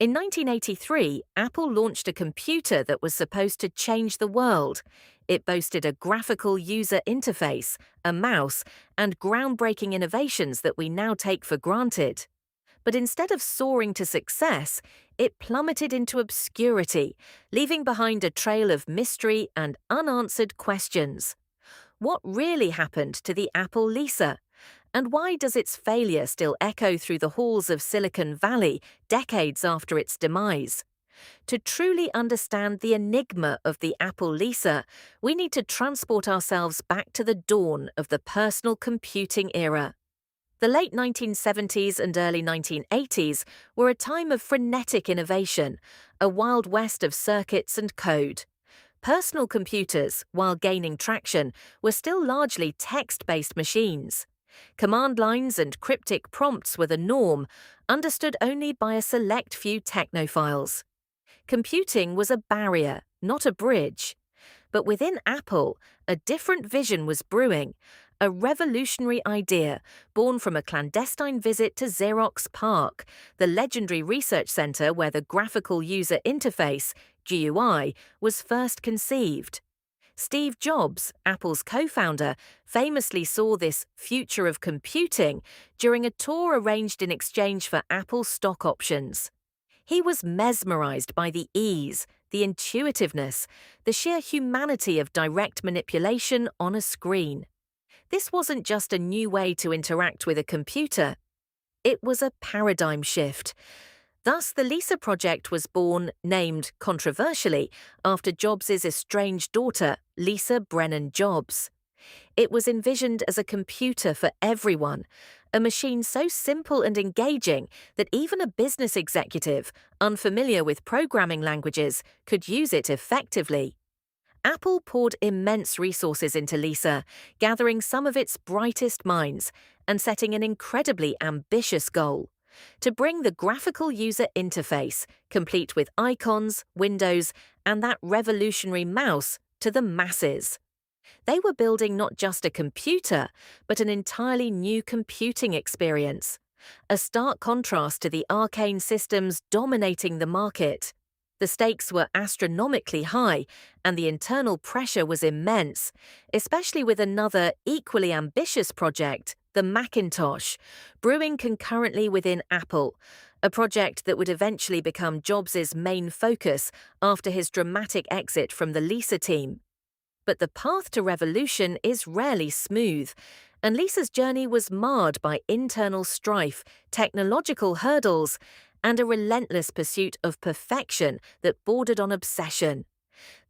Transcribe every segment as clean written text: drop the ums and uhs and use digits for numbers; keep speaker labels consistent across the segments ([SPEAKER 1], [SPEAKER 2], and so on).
[SPEAKER 1] In 1983, Apple launched a computer that was supposed to change the world. It boasted a graphical user interface, a mouse, and groundbreaking innovations that we now take for granted. But instead of soaring to success, it plummeted into obscurity, leaving behind a trail of mystery and unanswered questions. What really happened to the Apple Lisa? And why does its failure still echo through the halls of Silicon Valley decades after its demise? To truly understand the enigma of the Apple Lisa, we need to transport ourselves back to the dawn of the personal computing era. The late 1970s and early 1980s were a time of frenetic innovation, a wild west of circuits and code. Personal computers, while gaining traction, were still largely text-based machines. Command lines and cryptic prompts were the norm, understood only by a select few technophiles. Computing was a barrier, not a bridge. But within Apple, a different vision was brewing, a revolutionary idea born from a clandestine visit to Xerox PARC, the legendary research center where the graphical user interface, GUI, was first conceived. Steve Jobs, Apple's co-founder, famously saw this future of computing during a tour arranged in exchange for Apple stock options. He was mesmerized by the ease, the intuitiveness, the sheer humanity of direct manipulation on a screen. This wasn't just a new way to interact with a computer. It was a paradigm shift. Thus, the Lisa project was born, named controversially, after Jobs' estranged daughter, Lisa Brennan Jobs. It was envisioned as a computer for everyone, a machine so simple and engaging that even a business executive, unfamiliar with programming languages, could use it effectively. Apple poured immense resources into Lisa, gathering some of its brightest minds and setting an incredibly ambitious goal: to bring the graphical user interface, complete with icons, windows, and that revolutionary mouse, to the masses. They were building not just a computer, but an entirely new computing experience, a stark contrast to the arcane systems dominating the market. The stakes were astronomically high, and the internal pressure was immense, especially with another equally ambitious project, the Macintosh, brewing concurrently within Apple, a project that would eventually become Jobs' main focus after his dramatic exit from the Lisa team. But the path to revolution is rarely smooth, and Lisa's journey was marred by internal strife, technological hurdles, and a relentless pursuit of perfection that bordered on obsession.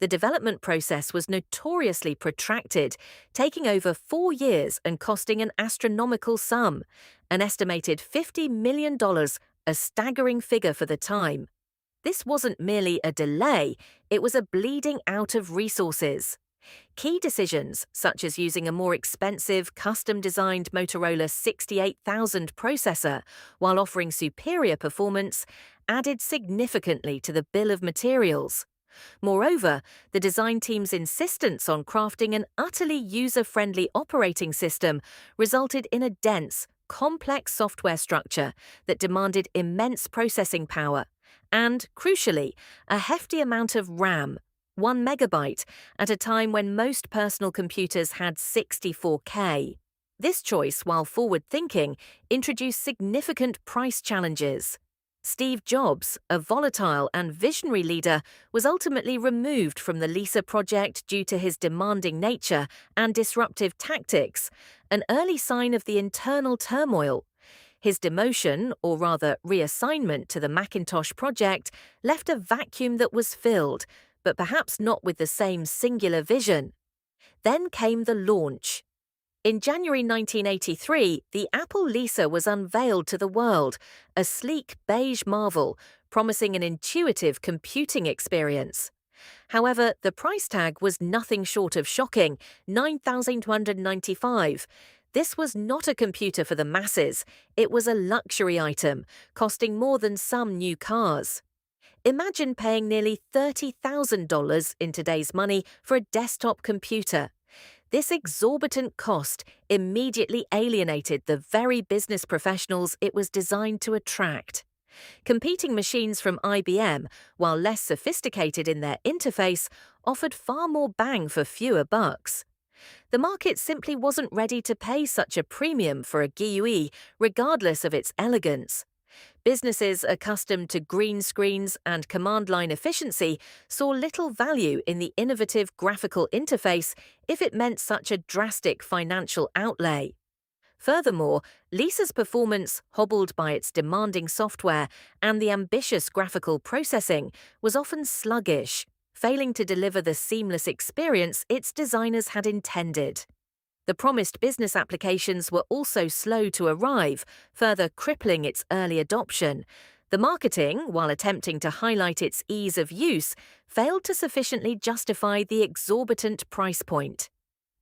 [SPEAKER 1] The development process was notoriously protracted, taking over 4 years and costing an astronomical sum, an estimated $50 million, a staggering figure for the time. This wasn't merely a delay, it was a bleeding out of resources. Key decisions, such as using a more expensive, custom-designed Motorola 68000 processor while offering superior performance, added significantly to the bill of materials. Moreover, the design team's insistence on crafting an utterly user-friendly operating system resulted in a dense, complex software structure that demanded immense processing power and, crucially, a hefty amount of RAM, 1 megabyte, at a time when most personal computers had 64K. This choice, while forward-thinking, introduced significant price challenges. Steve Jobs, a volatile and visionary leader, was ultimately removed from the Lisa project due to his demanding nature and disruptive tactics, an early sign of the internal turmoil. His demotion, or rather reassignment to the Macintosh project, left a vacuum that was filled, but perhaps not with the same singular vision. Then came the launch. In January 1983, the Apple Lisa was unveiled to the world, a sleek beige marvel, promising an intuitive computing experience. However, the price tag was nothing short of shocking: $9,295. This was not a computer for the masses, it was a luxury item, costing more than some new cars. Imagine paying nearly $30,000 in today's money for a desktop computer. This exorbitant cost immediately alienated the very business professionals it was designed to attract. Competing machines from IBM, while less sophisticated in their interface, offered far more bang for fewer bucks. The market simply wasn't ready to pay such a premium for a GUI, regardless of its elegance. Businesses accustomed to green screens and command line efficiency saw little value in the innovative graphical interface if it meant such a drastic financial outlay. Furthermore, Lisa's performance, hobbled by its demanding software and the ambitious graphical processing, was often sluggish, failing to deliver the seamless experience its designers had intended. The promised business applications were also slow to arrive, further crippling its early adoption. The marketing, while attempting to highlight its ease of use, failed to sufficiently justify the exorbitant price point.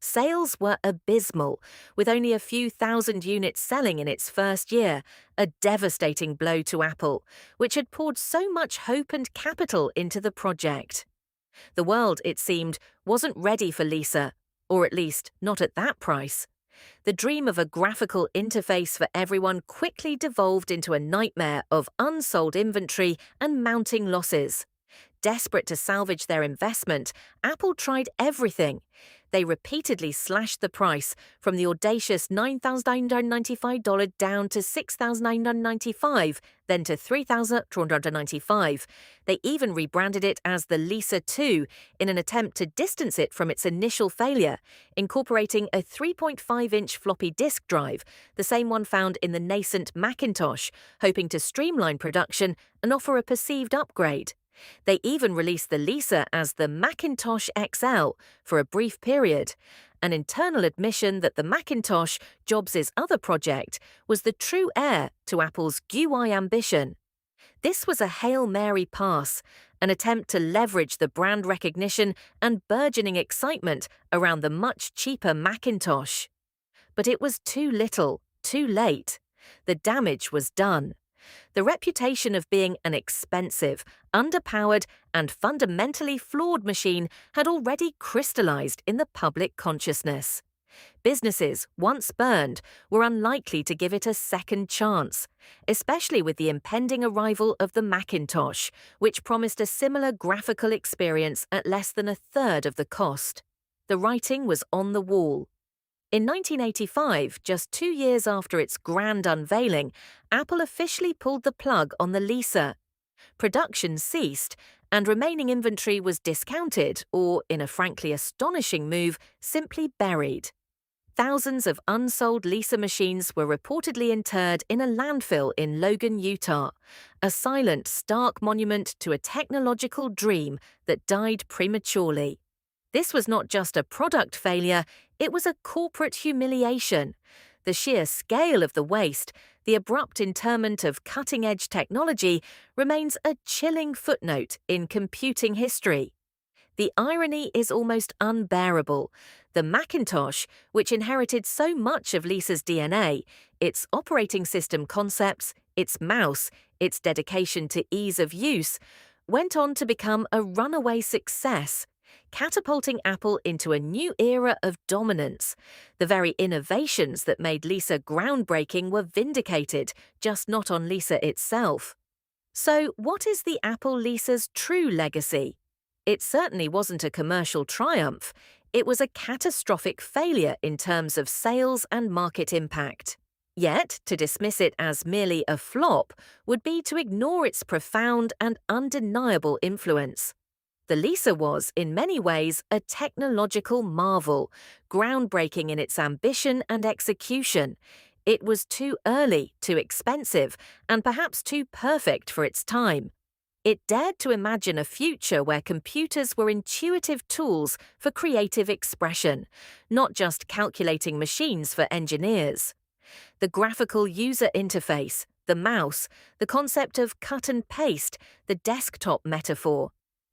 [SPEAKER 1] Sales were abysmal, with only a few thousand units selling in its first year, a devastating blow to Apple, which had poured so much hope and capital into the project. The world, it seemed, wasn't ready for Lisa, or at least not at that price. The dream of a graphical interface for everyone quickly devolved into a nightmare of unsold inventory and mounting losses. Desperate to salvage their investment, Apple tried everything. They repeatedly slashed the price from the audacious $9,995 down to $6,995, then to $3,295. They even rebranded it as the Lisa 2 in an attempt to distance it from its initial failure, incorporating a 3.5-inch floppy disk drive, the same one found in the nascent Macintosh, hoping to streamline production and offer a perceived upgrade. They even released the Lisa as the Macintosh XL for a brief period, an internal admission that the Macintosh, Jobs' other project, was the true heir to Apple's GUI ambition. This was a Hail Mary pass, an attempt to leverage the brand recognition and burgeoning excitement around the much cheaper Macintosh. But it was too little, too late. The damage was done. The reputation of being an expensive, underpowered, and fundamentally flawed machine had already crystallized in the public consciousness. Businesses, once burned, were unlikely to give it a second chance, especially with the impending arrival of the Macintosh, which promised a similar graphical experience at less than a third of the cost. The writing was on the wall. In 1985, just 2 years after its grand unveiling, Apple officially pulled the plug on the Lisa. Production ceased, and remaining inventory was discounted or, in a frankly astonishing move, simply buried. Thousands of unsold Lisa machines were reportedly interred in a landfill in Logan, Utah, a silent, stark monument to a technological dream that died prematurely. This was not just a product failure, it was a corporate humiliation. The sheer scale of the waste, the abrupt interment of cutting-edge technology, remains a chilling footnote in computing history. The irony is almost unbearable. The Macintosh, which inherited so much of Lisa's DNA, its operating system concepts, its mouse, its dedication to ease of use, went on to become a runaway success, catapulting Apple into a new era of dominance. The very innovations that made Lisa groundbreaking were vindicated, just not on Lisa itself. So, what is the Apple Lisa's true legacy? It certainly wasn't a commercial triumph. It was a catastrophic failure in terms of sales and market impact. Yet, to dismiss it as merely a flop would be to ignore its profound and undeniable influence. The Lisa was, in many ways, a technological marvel, groundbreaking in its ambition and execution. It was too early, too expensive, and perhaps too perfect for its time. It dared to imagine a future where computers were intuitive tools for creative expression, not just calculating machines for engineers. The graphical user interface, the mouse, the concept of cut and paste, the desktop metaphor,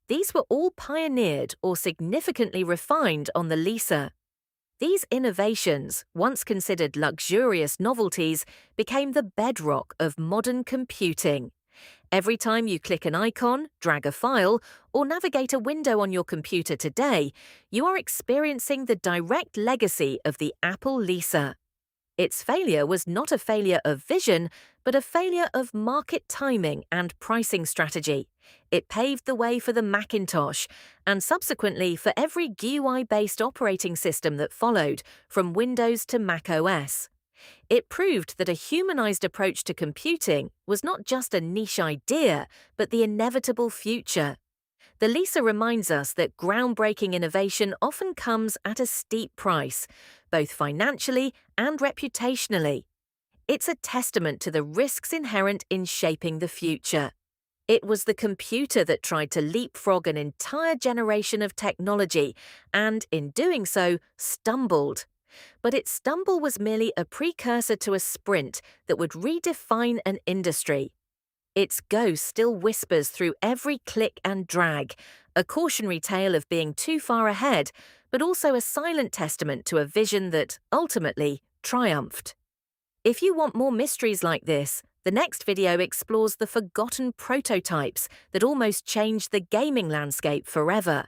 [SPEAKER 1] these were all pioneered or significantly refined on the Lisa. These innovations, once considered luxurious novelties, became the bedrock of modern computing. Every time you click an icon, drag a file, or navigate a window on your computer today, you are experiencing the direct legacy of the Apple Lisa. Its failure was not a failure of vision, but a failure of market timing and pricing strategy. It paved the way for the Macintosh, and subsequently for every GUI-based operating system that followed, from Windows to Mac OS. It proved that a humanized approach to computing was not just a niche idea, but the inevitable future. The Lisa reminds us that groundbreaking innovation often comes at a steep price, both financially and reputationally. It's a testament to the risks inherent in shaping the future. It was the computer that tried to leapfrog an entire generation of technology and, in doing so, stumbled. But its stumble was merely a precursor to a sprint that would redefine an industry. Its ghost still whispers through every click and drag, a cautionary tale of being too far ahead, but also a silent testament to a vision that, ultimately, triumphed. If you want more mysteries like this, the next video explores the forgotten prototypes that almost changed the gaming landscape forever.